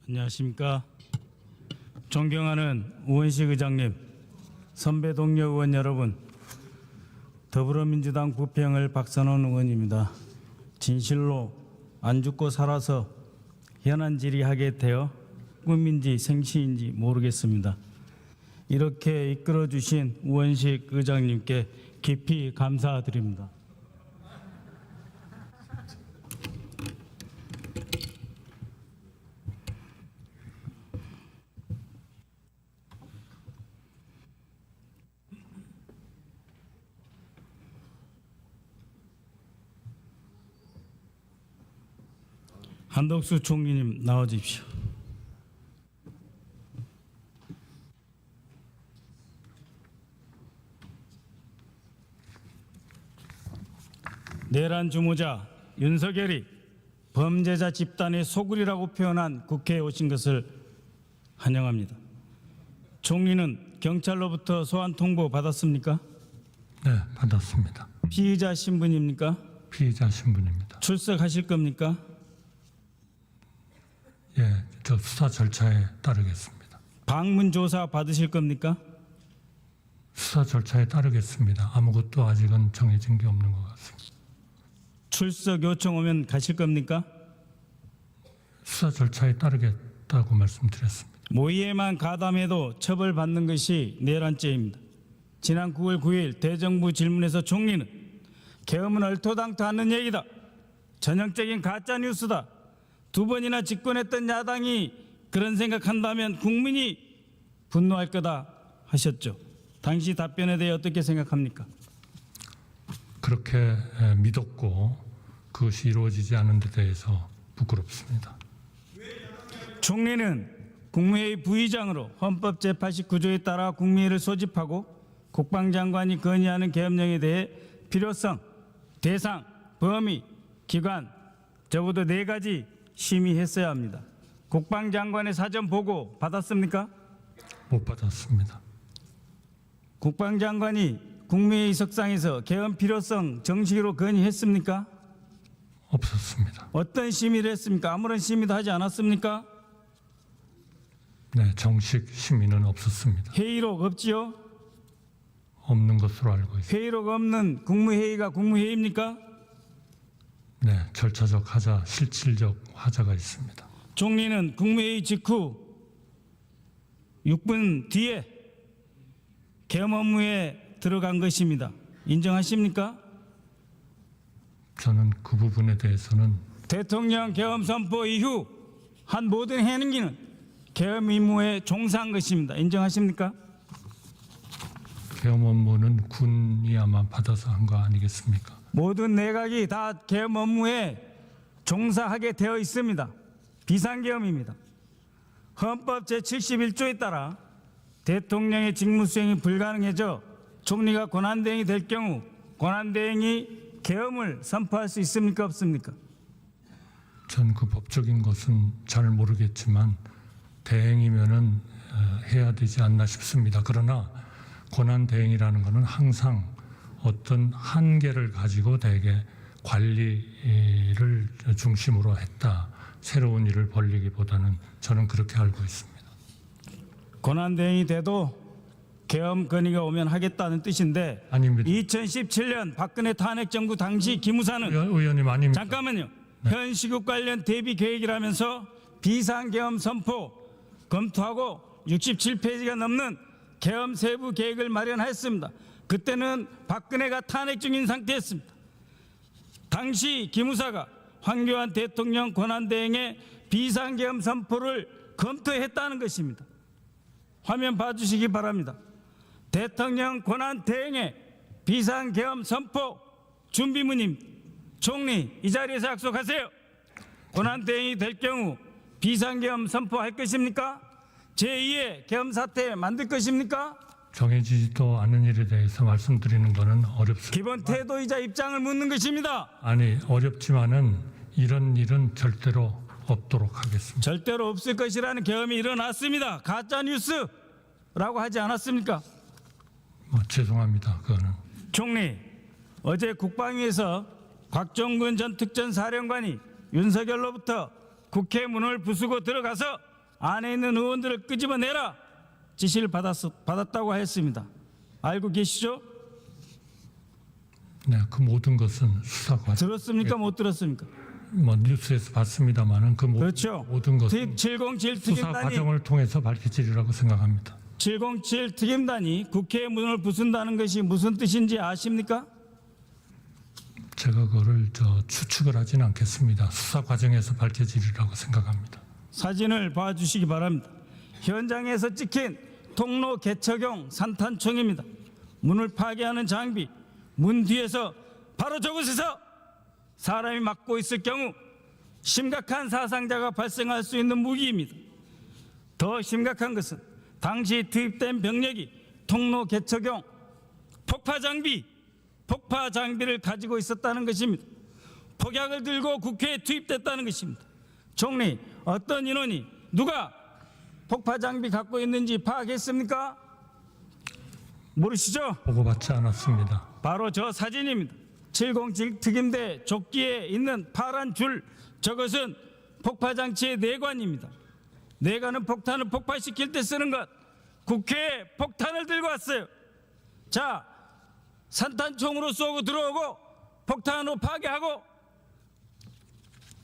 안녕하십니까. 존경하는 우원식 의장님, 선배 동료 의원 여러분, 더불어민주당 부평을 박선원 의원입니다. 진실로 안 죽고 살아서 현안 질의하게 되어 꿈인지 생시인지 모르겠습니다. 이렇게 이끌어 주신 우원식 의장님께 깊이 감사드립니다. 한덕수 총리님 나와 주십시오. 내란 주모자 윤석열이 범죄자 집단의 소굴이라고 표현한 국회에 오신 것을 환영합니다. 총리는 경찰로부터 소환 통보 받았습니까? 네, 받았습니다. 피의자 신분입니까? 피의자 신분입니다. 출석하실 겁니까? 예, 저 수사 절차에 따르겠습니다. 방문 조사 받으실 겁니까? 수사 절차에 따르겠습니다. 아무것도 아직은 정해진 게 없는 것 같습니다. 출석 요청 오면 가실 겁니까? 수사 절차에 따르겠다고 말씀드렸습니다. 모의에만 가담해도 처벌받는 것이 내란죄입니다. 지난 9월 9일 대정부 질문에서 총리는 계엄은 얼토당토 않는 얘기다. 전형적인 가짜뉴스다. 두 번이나 집권했던 야당이 그런 생각한다면 국민이 분노할 거다 하셨죠. 당시 답변에 대해 어떻게 생각합니까? 그렇게 믿었고 그것이 이루어지지 않은 데 대해서 부끄럽습니다. 총리는 국무회의 부의장으로 헌법 제89조에 따라 국무회의를 소집하고 국방장관이 건의하는 계엄령에 대해 필요성, 대상, 범위, 기관 적어도 4가지 심의했어야 합니다. 국방장관의 사전 보고 받았습니까? 못 받았습니다. 국방장관이 국무회의 석상에서 계엄 필요성 정식으로 건의했습니까? 없었습니다. 어떤 심의를 했습니까? 아무런 심의도 하지 않았습니까? 네, 정식 심의는 없었습니다. 회의록 없지요? 없는 것으로 알고 있습니다. 회의록 없는 국무회의가 국무회의입니까? 네, 절차적 하자, 실질적 하자가 있습니다. 총리는 국무회의 직후 6분 뒤에 계엄 업무에 들어간 것입니다. 인정하십니까? 저는 그 부분에 대해서는 대통령 계엄 선포 이후 한 모든 행위는 계엄 임무에 종사한 것입니다. 인정하십니까? 계엄 업무는 군이 아마 받아서 한 거 아니겠습니까? 모든 내각이 다 계엄 업무에 종사하게 되어 있습니다. 비상계엄입니다. 헌법 제71조에 따라 대통령의 직무수행이 불가능해져 총리가 권한대행이 될 경우 권한대행이 계엄을 선포할 수 있습니까? 없습니까? 전 그 법적인 것은 잘 모르겠지만 대행이면은 해야 되지 않나 싶습니다. 그러나 권한 대행이라는 것은 항상 어떤 한계를 가지고 대개 관리를 중심으로 했다. 새로운 일을 벌리기보다는 저는 그렇게 알고 있습니다. 권한대행이 돼도 계엄 건의가 오면 하겠다는 뜻인데 아닙니다. 2017년 박근혜 탄핵 정부 당시 기무사는 의원님 아닙니다. 잠깐만요. 현 시국 관련 대비 계획이라면서 비상계엄 선포 검토하고 67페이지가 넘는 계엄 세부 계획을 마련했습니다. 그때는 박근혜가 탄핵 중인 상태였습니다. 당시 기무사가 황교안 대통령 권한대행의 비상계엄 선포를 검토했다는 것입니다. 화면 봐주시기 바랍니다. 대통령 권한대행의 비상계엄 선포 준비문입니다. 총리 이 자리에서 약속하세요. 권한대행이 될 경우 비상계엄 선포할 것입니까? 제2의 계엄 사태 만들 것입니까? 정해지지도 않은 일에 대해서 말씀드리는 것은 어렵습니다. 기본 태도이자 입장을 묻는 것입니다. 아니 어렵지만은 이런 일은 절대로 없도록 하겠습니다. 절대로 없을 것이라는 계엄이 일어났습니다. 가짜뉴스라고 하지 않았습니까? 죄송합니다. 그거는. 총리, 어제 국방위에서 곽종근 전 특전사령관이 윤석열로부터 국회 문을 부수고 들어가서 안에 있는 의원들을 끄집어내라 지시를 받았다고 하였습니다. 알고 계시죠? 네, 그 모든 것은 수사 과정. 들었습니까? 못 들었습니까? 뭐 뉴스에서 봤습니다만은 그 그렇죠. 모든 것은 707 수사 특임단이 과정을 통해서 밝혀지리라고 생각합니다. 707 특임단이 국회의 문을 부순다는 것이 무슨 뜻인지 아십니까? 제가 그거를 추측을 하지는 않겠습니다. 수사 과정에서 밝혀지리라고 생각합니다. 사진을 봐주시기 바랍니다. 현장에서 찍힌 통로 개척용 산탄총입니다. 문을 파괴하는 장비, 문 뒤에서 바로 저곳에서 사람이 막고 있을 경우 심각한 사상자가 발생할 수 있는 무기입니다. 더 심각한 것은 당시 투입된 병력이 통로 개척용 폭파 장비를 가지고 있었다는 것입니다. 폭약을 들고 국회에 투입됐다는 것입니다. 총리, 어떤 인원이 누가 폭파 장비 갖고 있는지 파악했습니까? 모르시죠? 보고받지 않았습니다. 바로 저 사진입니다. 707 특임대 조끼에 있는 파란 줄, 저것은 폭파장치의 내관입니다. 내관은 폭탄을 폭발시킬 때 쓰는 것. 국회에 폭탄을 들고 왔어요. 자, 산탄총으로 쏘고 들어오고 폭탄으로 파괴하고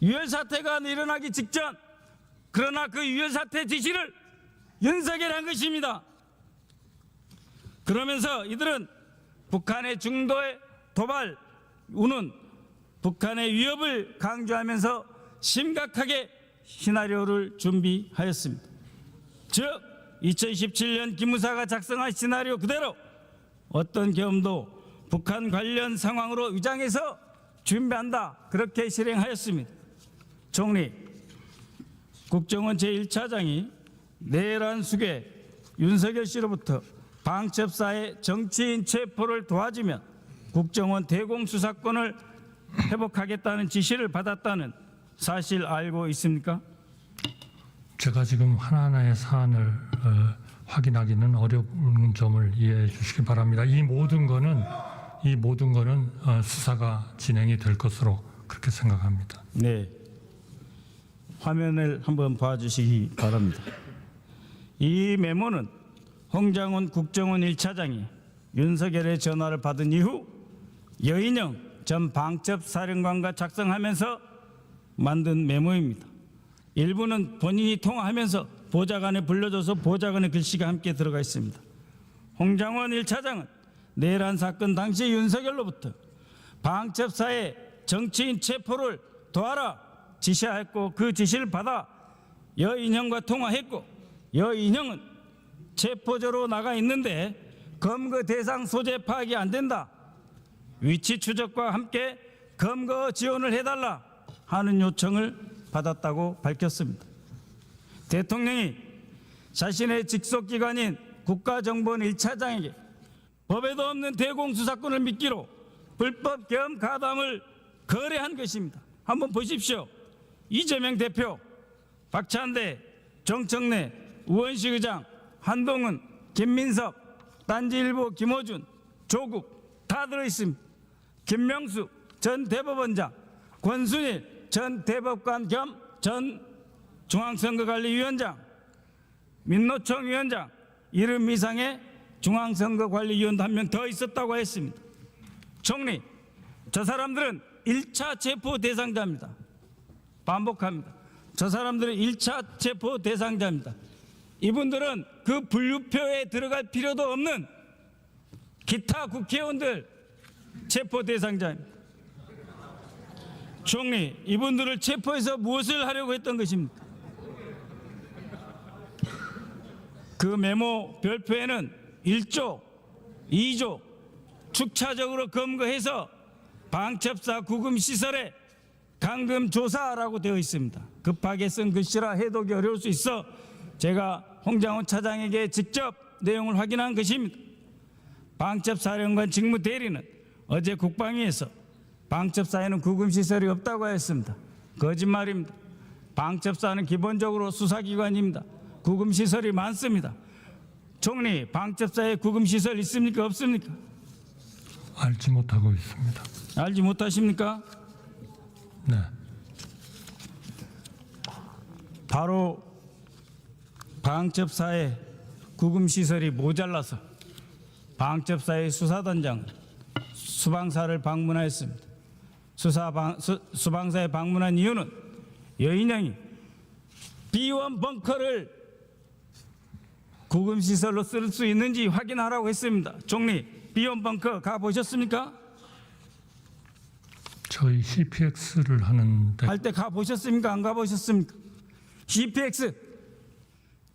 유혈사태가 일어나기 직전, 그러나 그 유혈사태 지시를 윤석열이 한 것입니다. 그러면서 이들은 북한의 중도의 도발, 우는 북한의 위협을 강조하면서 심각하게 시나리오를 준비하였습니다. 즉 2017년 기무사가 작성한 시나리오 그대로 어떤 경험도 북한 관련 상황으로 위장해서 준비한다, 그렇게 실행하였습니다. 총리, 국정원 제1차장이 내란 수괴 윤석열 씨로부터 방첩사의 정치인 체포를 도와주면 국정원 대공수사권을 회복하겠다는 지시를 받았다는 사실 알고 있습니까? 제가 지금 하나하나의 사안을 확인하기는 어려운 점을 이해해 주시기 바랍니다. 이 모든 거는 수사가 진행이 될 것으로 그렇게 생각합니다. 네. 화면을 한번 봐주시기 바랍니다. 이 메모는 홍장훈 국정원 1차장이 윤석열의 전화를 받은 이후 여인영 전 방첩사령관과 작성하면서 만든 메모입니다. 일부는 본인이 통화하면서 보좌관에 불러줘서 보좌관의 글씨가 함께 들어가 있습니다. 홍장훈 1차장은 내란 사건 당시 윤석열로부터 방첩사의 정치인 체포를 도와라 지시하였고, 그 지시를 받아 여인형과 통화했고, 여인형은 체포조로 나가 있는데 검거 대상 소재 파악이 안 된다, 위치 추적과 함께 검거 지원을 해달라 하는 요청을 받았다고 밝혔습니다. 대통령이 자신의 직속기관인 국가정보원 1차장에게 법에도 없는 대공수사권을 미끼로 불법 계엄 가담을 거래한 것입니다. 한번 보십시오. 이재명 대표, 박찬대, 정청래, 우원식 의장, 한동훈, 김민석, 딴지일보 김호준, 조국 다 들어있습니다. 김명수 전 대법원장, 권순일 전 대법관 겸 전 중앙선거관리위원장, 민노총 위원장, 이름 이상의 중앙선거관리위원도 한 명 더 있었다고 했습니다. 총리, 저 사람들은 1차 체포 대상자입니다. 반복합니다. 저 사람들은 1차 체포 대상자입니다. 이분들은 그 분류표에 들어갈 필요도 없는 기타 국회의원들 체포 대상자입니다. 총리, 이분들을 체포해서 무엇을 하려고 했던 것입니까? 그 메모 별표에는 1조, 2조 축차적으로 검거해서 방첩사 구금시설에 감금조사라고 되어 있습니다. 급하게 쓴 글씨라 해독이 어려울 수 있어 제가 홍장훈 차장에게 직접 내용을 확인한 것입니다. 방첩사령관 직무대리는 어제 국방위에서 방첩사에는 구금시설이 없다고 했습니다. 거짓말입니다. 방첩사는 기본적으로 수사기관입니다. 구금시설이 많습니다. 총리, 방첩사에 구금시설 있습니까? 없습니까? 알지 못하고 있습니다. 알지 못하십니까? 네. 바로 방첩사의 구금시설이 모자라서 방첩사의 수사단장 수방사를 방문하였습니다. 수방사에 방문한 이유는 여인영이 B1 벙커를 구금시설로 쓸 수 있는지 확인하라고 했습니다. 총리, B1 벙커 가보셨습니까? 저희 CPX를 하는데 할 때 가보셨습니까? 안 가보셨습니까? CPX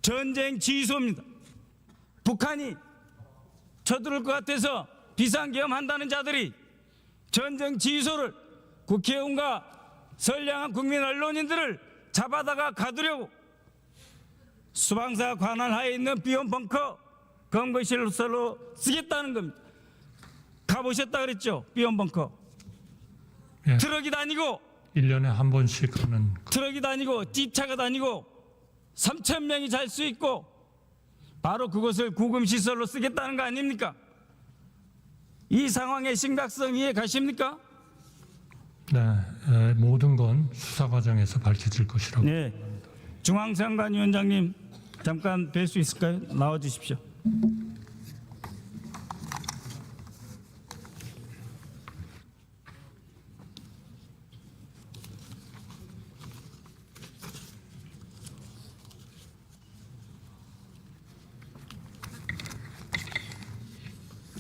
전쟁 지휘소입니다. 북한이 쳐들을 것 같아서 비상계엄한다는 자들이 전쟁 지휘소를 국회의원과 선량한 국민 언론인들을 잡아다가 가두려고 수방사 관할 하에 있는 B1 벙커 검거실로 쓰겠다는 겁니다. 가보셨다 그랬죠? B1 벙커. 예, 트럭이 다니고 1년에 한 번씩 하는 트럭이 다니고 찝차가 다니고 3,000명이 잘 수 있고 바로 그것을 구금시설로 쓰겠다는 거 아닙니까? 이 상황의 심각성 이해 가십니까? 네, 모든 건 수사 과정에서 밝혀질 것이라고. 네. 중앙선관위원장님 잠깐 뵐 수 있을까요? 나와 주십시오.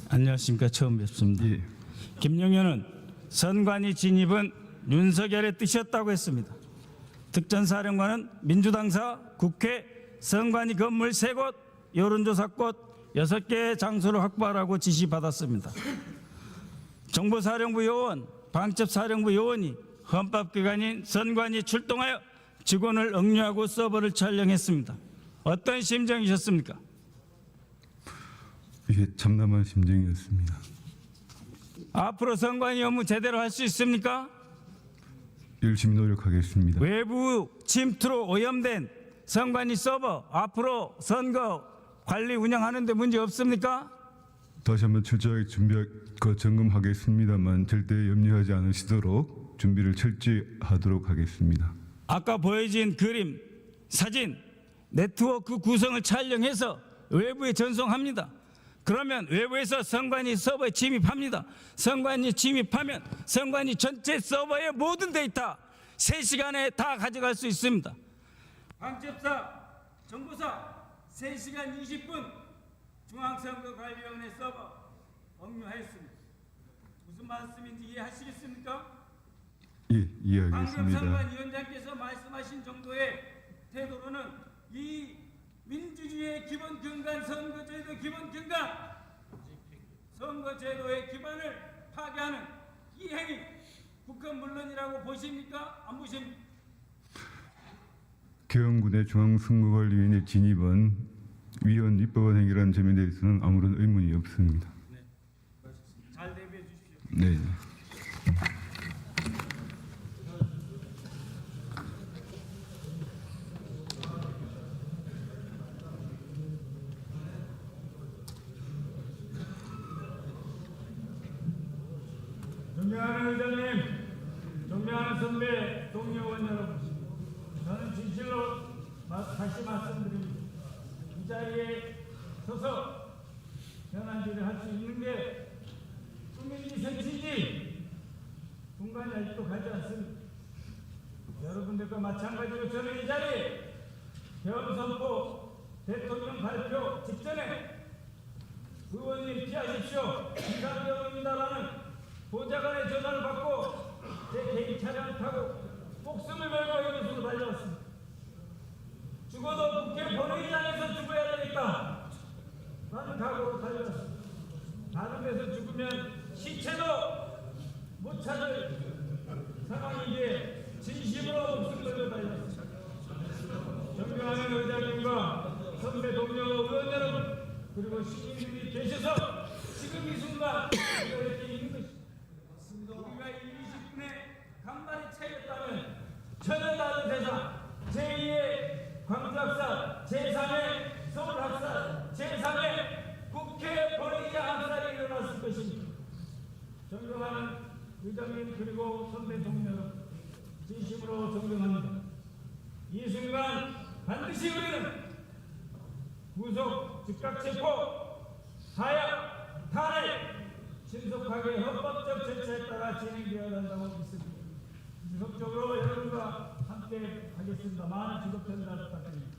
안녕하십니까. 처음 뵙습니다. 예. 김용현은 선관위 진입은 윤석열의 뜻이었다고 했습니다. 특전사령관은 민주당사, 국회, 선관위 건물 3곳, 여론조사꽃 6개의 장소를 확보하라고 지시받았습니다. 정보사령부 요원, 방첩사령부 요원이 헌법기관인 선관위 출동하여 직원을 억류하고 서버를 촬영했습니다. 어떤 심정이셨습니까? 이게 참담한 심정이었습니다. 앞으로 선관위 업무 제대로 할 수 있습니까? 열심히 노력하겠습니다. 외부 침투로 오염된 선관위 서버 앞으로 선거 관리 운영하는 데 문제 없습니까? 다시 한번 철저하게 점검하겠습니다만 절대 염려하지 않으시도록 준비를 철저히 하도록 하겠습니다. 아까 보여진 그림, 사진, 네트워크 구성을 촬영해서 외부에 전송합니다. 그러면 외부에서 선관위 서버에 침입합니다. 선관위 침입하면 선관위 전체 서버의 모든 데이터 3시간에 다 가져갈 수 있습니다. 방첩사, 정보사 3시간 20분 중앙선거관리위원회 서버 억류하였습니다. 무슨 말씀인지 이해하시겠습니까? 예, 방금 이해하겠습니다. 선관위원장께서 말씀하신 정도의 태도로는 이 민주주의의 기본 근간, 선거제도 기본 근간, 선거제도의 기반을 파괴하는 이 행위 북한 물론이라고 보십니까? 안 보십니까? 개헌군의 중앙선거관리위원회 진입은 위헌 입법한 행위라는 점에 대해서는 아무런 의문이 없습니다. 잘 대비해 주십시오. 네. 존경하는 의장님, 존경하는 선배, 동료원 여러분, 저는 진실로 다시 말씀드립니다. 이 자리에 서서 현안질을 할 수 있는 게 국민이 생치지 분간이 아직도 가지 않습니다. 여러분들과 마찬가지로 저는 이 자리에 개헌 선포 대통령 발표 직전에 의원님 피하십시오. 비상계엄입니다라는 보좌관의 전화를 받고 제 개인 차량을 타고 목숨을 걸고 이곳으로 달려왔습니다. 죽어도 국회 본회의장에서 죽어야 되겠다 라는 각오로 달려왔습니다. 다른 데서 죽으면 시체도 못 찾을 상황이기에 진심으로 목숨 걸고 달려왔습니다. 존경하는 의장님과 선배 동료 의원 여러분 그리고 시민들이 계셔서 지금 이 순간 이렇게 있는 것입니다. 우리가 20분의 간발의 차이였다면 전혀 다른 세상 제2의 광주학살, 제3의 서울학살, 제3의 국회 본회의장 학살이 일어났을 것입니다. 존경하는 의장님 그리고 선배 동료 진심으로 존경합니다. 이 순간 반드시 우리는 구속, 즉각 체포, 사약, 탄핵 신속하게 헌법적 절차에 따라 진행되어야 한다고 믿습니다. 지속적으로 여러분과 함께 하겠습니다. 많은 지속된다 부탁드립니다.